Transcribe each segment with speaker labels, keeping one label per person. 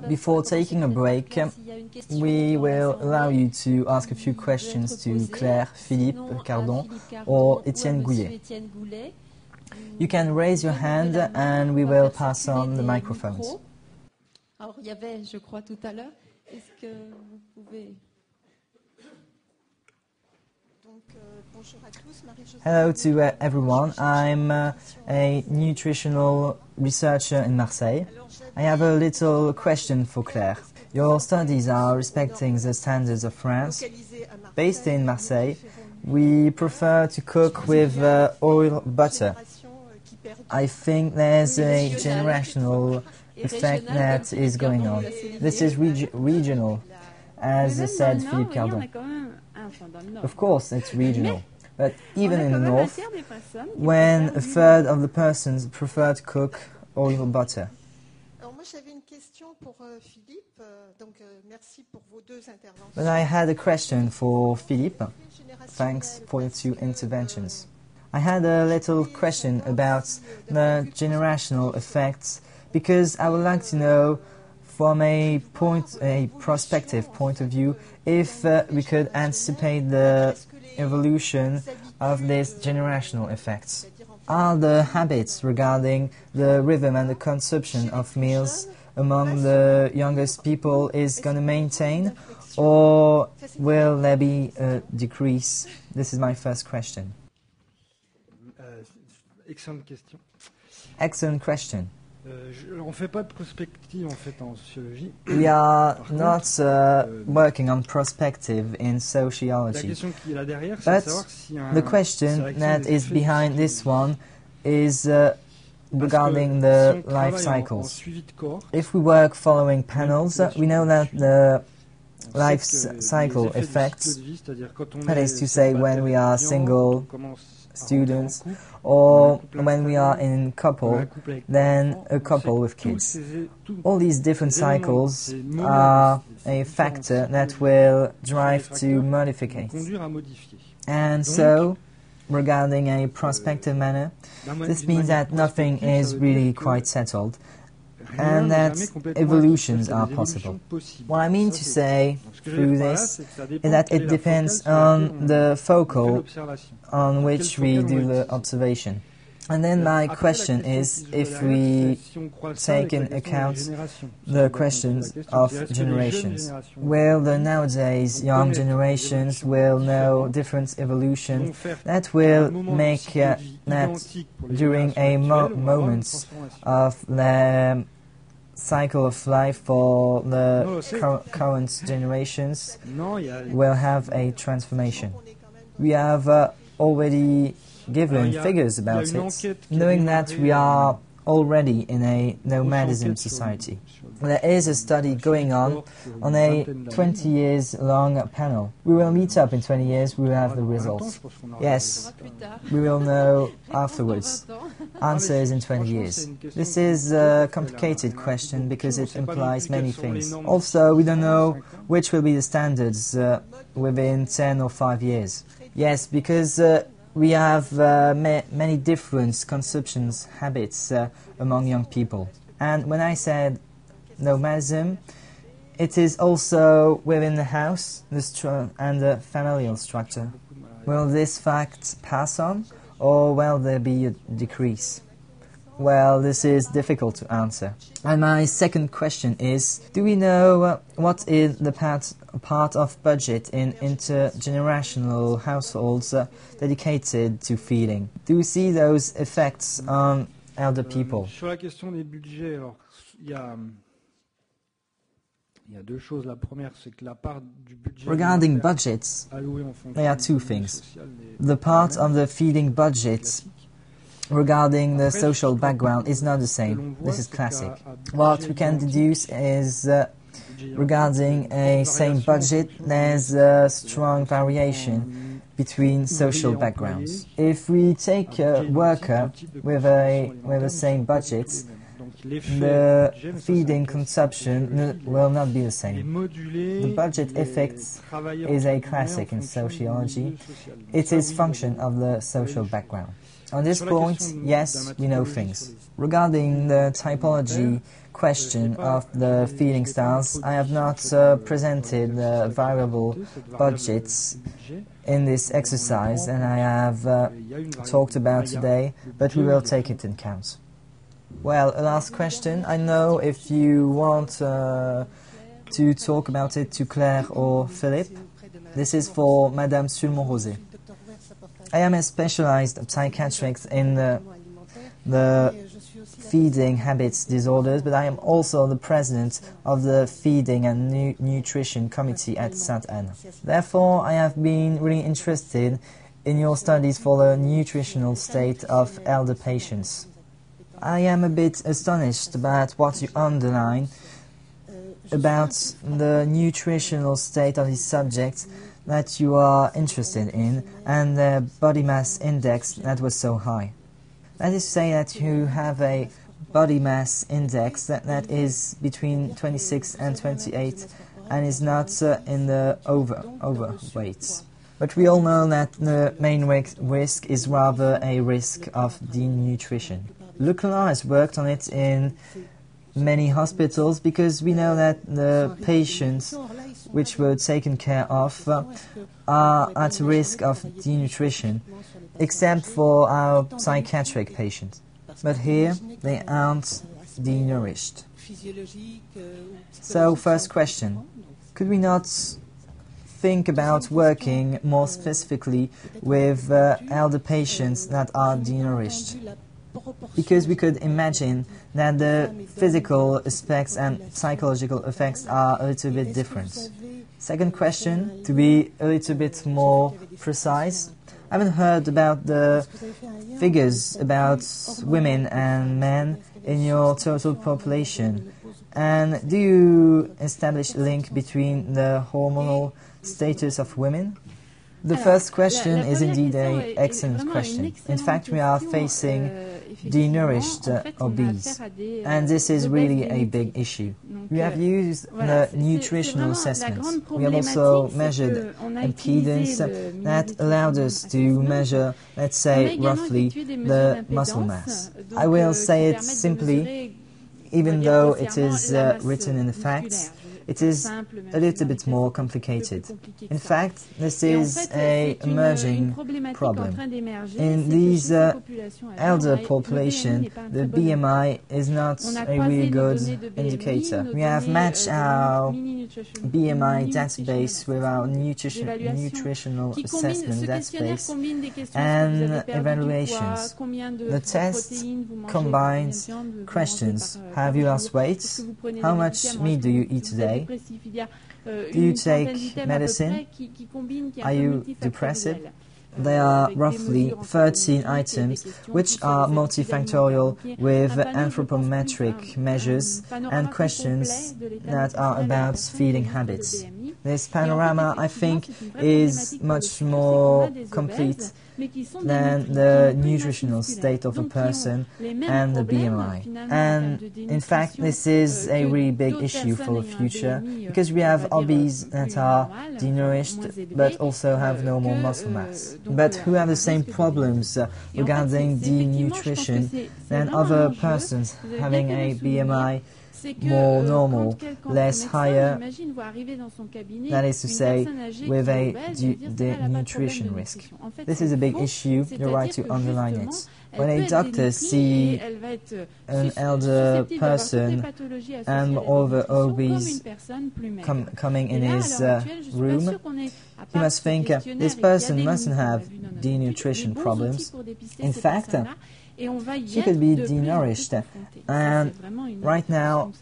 Speaker 1: Before taking a break, we will allow you to ask a few questions to Claire, Philippe, Cardon, or Étienne Gouillet. You can raise your hand and we will pass on the microphones.
Speaker 2: Alors, il y avait, je crois, tout à l'heure. Est-ce que vous pouvez...
Speaker 1: Hello to everyone. I'm a nutritional researcher in Marseille. I have a little question for Claire. Your studies are respecting the standards of France. Based in Marseille, we prefer to cook with oil butter. I think there's a generational effect that is going on. This is regional, as said Philippe Cardon. Of course, it's regional. But even in the north, when a third of the persons prefer to cook oil butter. But I had a question for Philippe. Thanks for your two interventions. I had a little question about the generational effects because I would like to know from a prospective point of view if we could anticipate the evolution of these generational effects. Are the habits regarding the rhythm and the consumption of meals among the youngest people is going to maintain, or will there be a decrease? This is my first question. Excellent question.
Speaker 3: On fait pas de prospective en fait en sociologie.
Speaker 1: We are not working on prospective in sociology. But the question that is behind this one is regarding the life cycles. If we work following panels, we know that the life cycle effects, that is to say when we are single students or when we are in couple, then a couple with kids. All these different cycles are a factor that will drive to modificate. And so, regarding a prospective manner, this means that nothing is really quite settled and that evolutions are possible. What I mean to say through this is that it depends on the focal on which we do the observation. And then my question is, if we take in account the questions of generations, will the nowadays young generations will know different evolution that will make that during a moment of the cycle of life for the current generations will have a transformation. We have already given figures about it, knowing that we are already in a nomadism society. There is a study going on a 20 years long panel. We will meet up in 20 years, we will have the results. Yes, we will know afterwards. Answer is in 20 years. This is a complicated question because it implies many things. Also, we don't know which will be the standards within 10 or 5 years. Yes, because we have many different consumption habits among young people. And when I said nomadism, it is also within the house and the familial structure. Will this fact pass on, or will there be a decrease? Well, this is difficult to answer. And my second question is, do we know what is the part of budget in intergenerational households dedicated to feeding? Do we see those effects on elder people?
Speaker 3: Sur la question des budgets, alors, il y a deux choses. La première, c'est que la part du budget
Speaker 1: regarding budgets, there are two things. The part of the feeding budget regarding the social background is not the same. This is classic. What we can deduce is regarding a same budget, there's a strong variation between social backgrounds. If we take a worker with the same budget, the feeding consumption will not be the same. The budget effect is a classic in sociology. It is function of the social background. On this point, yes, we know things. Regarding the typology question of the feeding styles, I have not presented the variable budgets in this exercise, and I have talked about today, but we will take it in account. Well, a last question. I know if you want to talk about it to Claire or Philippe. This is for Madame Sulmont-Rossé. I am a specialized psychiatrist in the feeding habits disorders, but I am also the president of the Feeding and Nutrition Committee at Sainte-Anne. Therefore, I have been really interested in your studies for the nutritional state of elder patients. I am a bit astonished about what you underline about the nutritional state of these subjects that you are interested in and the body mass index that was so high. That is to say that you have a body mass index that is between 26 and 28 and is not in the overweight. But we all know that the main risk is rather a risk of denutrition. Leclerc has worked on it in many hospitals because we know that the patients which were taken care of are at risk of denutrition, except for our psychiatric patients. But here they aren't denourished. So, first question, could we not think about working more specifically with elder patients that are denourished? Because we could imagine that the physical aspects and psychological effects are a little bit different. Second question, to be a little bit more precise, I haven't heard about the figures about women and men in your total population. And do you establish a link between the hormonal status of women? The first question is indeed an excellent question. In fact, we are facing denourished obese, and this is really a big issue. We have used the nutritional assessment. We have also measured impedance that allowed us to measure, let's say, roughly the muscle mass. I will say it simply, even though it is written in the facts, it is a little bit more complicated. In fact, this is an emerging problem. In these elder population, the BMI is not a really good indicator. We have matched our BMI database with our nutritional assessment database and evaluations. The test combines questions. Have you lost weight? How much meat do you eat today? Do you take medicine? Are you depressive? There are roughly 13 items which are multifactorial with anthropometric measures and questions that are about feeding habits. This panorama, I think, is much more complete than the nutritional state of a person and the BMI. And in fact, this is a really big issue for the future because we have obese that are denourished but also have no more muscle mass, but who have the same problems regarding denutrition than other persons having a BMI more normal, less higher, that is to say, with a denutrition risk. This is a big issue, you're right to underline it. When a doctor sees an elder person and moreover obese coming in his room, he must think this person mustn't have denutrition problems. In fact, she could be denourished, and right now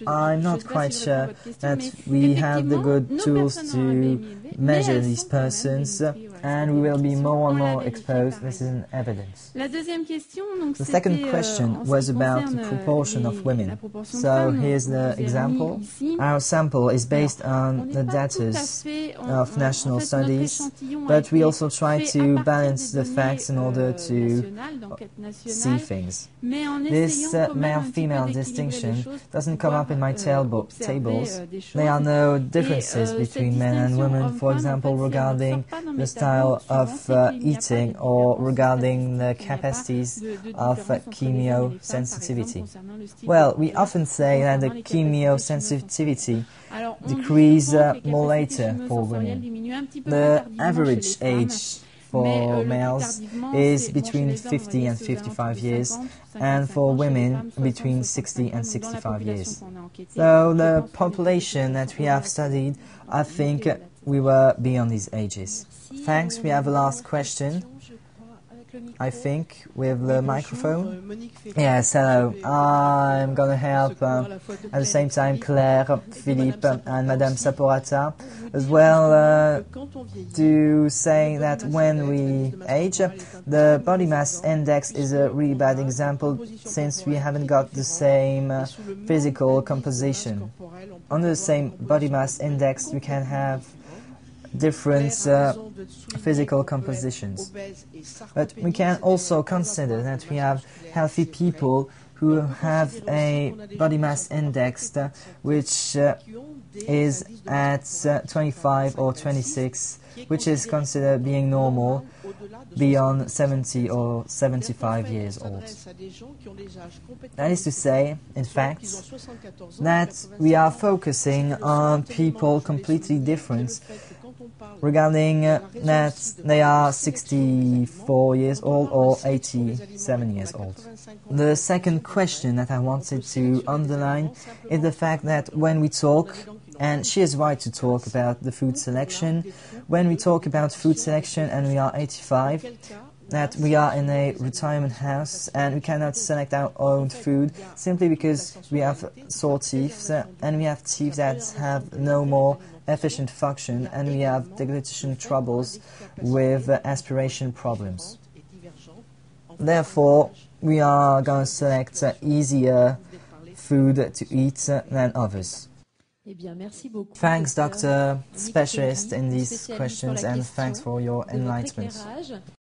Speaker 1: I'm not quite sure that we have the good tools to measure these persons, and we will be more and more exposed. This is an evidence. The second question was about the proportion of women. So here's the example. Our sample is based on the data of national studies, but we also try to balance the facts in order to see things. This male-female distinction doesn't come up in my tables. There are no differences between men and women, for example, regarding the style style of eating or regarding the capacities of chemosensitivity? Well, we often say that the chemosensitivity decreases more later for women. The average age for males is between 50 and 55 years, and for women between 60 and 65 years. So the population that we have studied, I think we were beyond these ages. Thanks. We have a last question, I think, with the microphone. Yes, hello. I'm going to help at the same time Claire, Philippe and Madame Saporata as well to say that when we age, the body mass index is a really bad example since we haven't got the same physical composition. On the same body mass index, we can have different physical compositions. But we can also consider that we have healthy people who have a body mass index which is at 25 or 26, which is considered being normal beyond 70 or 75 years old. That is to say, in fact, that we are focusing on people completely different regarding that they are 64 years old or 87 years old. The second question that I wanted to underline is the fact that when we talk, and she is right to talk about the food selection, when we talk about food selection and we are 85, that we are in a retirement house and we cannot select our own food simply because we have sore teeth and we have teeth that have no more efficient function and we have deglutition troubles with aspiration problems. Therefore, we are going to select easier food to eat than others. Thanks, Dr. Specialist, in these questions, and thanks for your enlightenment.